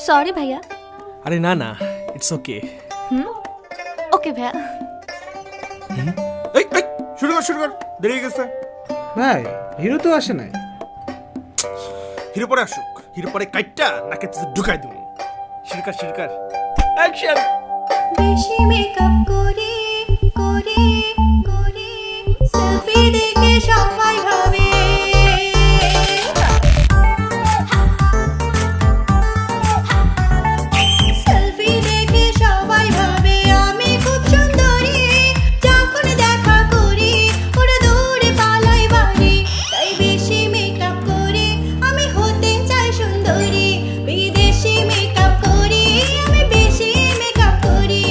Sorry ভাইয়া। আরে না না, ইটস ওকে। ওকে ভাইয়া। এই শুরু কর, দেরি হয়ে গেছে। ভাই হিরো তো আসে নাই। হিরো পরে আসুক, হিরো পরে কাইটটা নাকে ঢুকাই দেবো। শিরকার অ্যাকশন। বেশি মেকআপ করে সেলফি দেখে সবাই ভাবে সেলফি দেখে সবাই ভাবে আমি খুব সুন্দরী। যখন দেখা করি ওরা দৌড়ে পালাই বাড়ি। তাই বেশি মেকআপ করে আমি হতে চাই সুন্দরী। বিদেশি মেকআপ করি আমি, বেশি মেকআপ করি।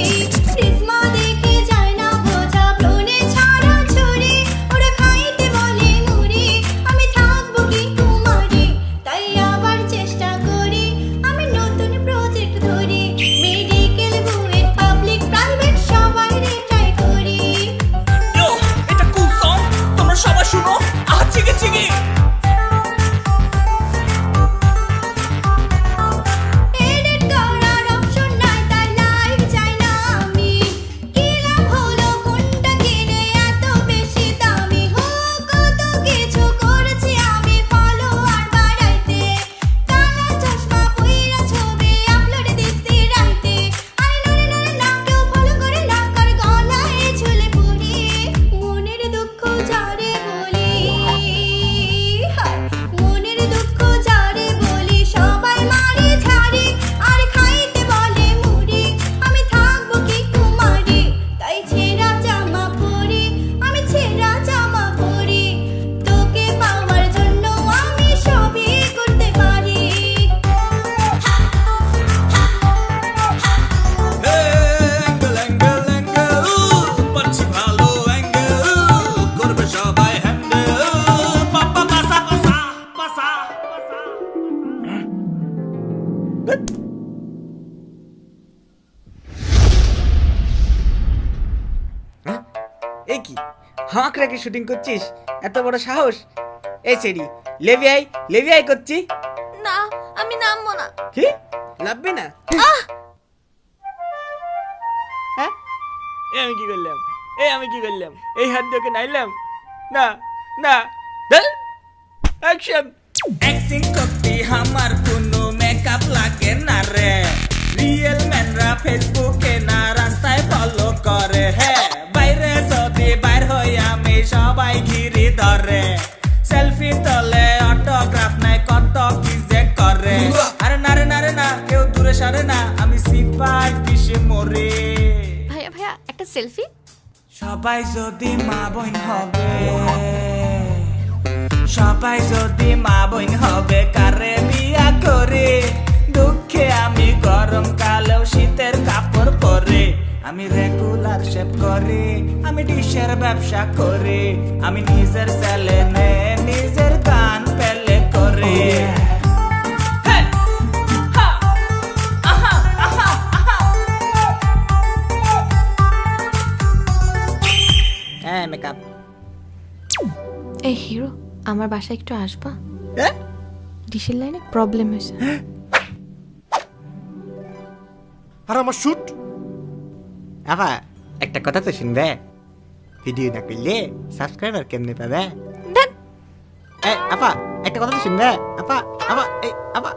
রিজমা দেখে যায় না বোঝা, ব্রণে ছাড়া ছড়ি। ওরা খাইতে বলে মুড়ি, আমি থাকবো কি কুমারী। তাই আবার চেষ্টা করি আমি নতুন প্রজেক্ট ধরি। মেডিকেল, বুয়েট, পাবলিক, প্রাইভেট সবাই ট্রাই করি। এটা কুল সং, তোমরা সবাই শুনো। চিগি এডিট করার অপশন নাই, তাই লাইভ চাই না আমি। কি লাভ হলো কোনটা কিনে এত বেশি দামি? কত কিছু করেছি আমি ফলোয়ার বাড়াইতে। কালা চশমা পইরা ছবি আপলোড দিতে রাইতে। আরে নরে না কেউ ফলো করে না, কার গলায় ঝুলে পড়ি। মনের দুঃখ যারে বলি, মনের দুঃখ যারে বলি সবাই মারি ঝাড়ি। আর খাইতে বলে মুড়ি, আমি থাকবো কি কুমারী। তাই ছেঁড়া জামা পরি আমি, ছেঁড়া জামা পরি। তোকে পাওয়ার জন্য আমি সবই করতে পারি। অ্যাঙ্গেল পাচ্ছি ভালো অ্যাঙ্গেল, করবে সবাই হ্যান্ডেল। পাপা পাসা। এই কি হাঁক রেখে শুটিং করছিস? এত বড় সাহস! এই সেরি লেভিয়াই করছি। না, আমি নামবো না। কি লাভবে না? হ্যাঁ, আমি কি করলাম? এই হাত দিয়ে ওকে নাইলাম? না অ্যাকশন। অ্যাক্টিং করতে আমার কোনো মেকআপ লাগে না রে। রিয়েল ম্যানরা ফেসবুকে না রাস্তায় ফলো করে। হ্যাঁ, বাইরে যদি বাইর হই আমি সবাই ঘিরে ধরে। সেলফি তোলে, অটোগ্রাফ নাই, কত কি যে করে। আরে না কেউ দূরে সরে না, আমি সিপাই কিসে মরে। ভাইয়া একটা সেলফি। সবাই যদি মা বোন হবে, সবাই যদি মা বোন হবে, কারে বিয়া করে। দুঃখে আমি গরম কালেও শীতের কাপড় পরে। আমি রেগুলার শেভ করি, আমি ডিশের ব্যবসা করি। আমি নিজের চ্যানেলে নিজের গান পেলে করি। হ্যাঁ মেকআপ। এই হিরো, আমার বাসায় একটু আসবা? হ্যাঁ ডিশের লাইনে প্রবলেম হয়েছে। আর আমার শুট। আপা একটা কথা তো শুনবে? ভিডিও না করলে সাবস্ক্রাইবার কেমনে পাবে? এই আপা একটা কথা তো শুনবে? আপা এই আপা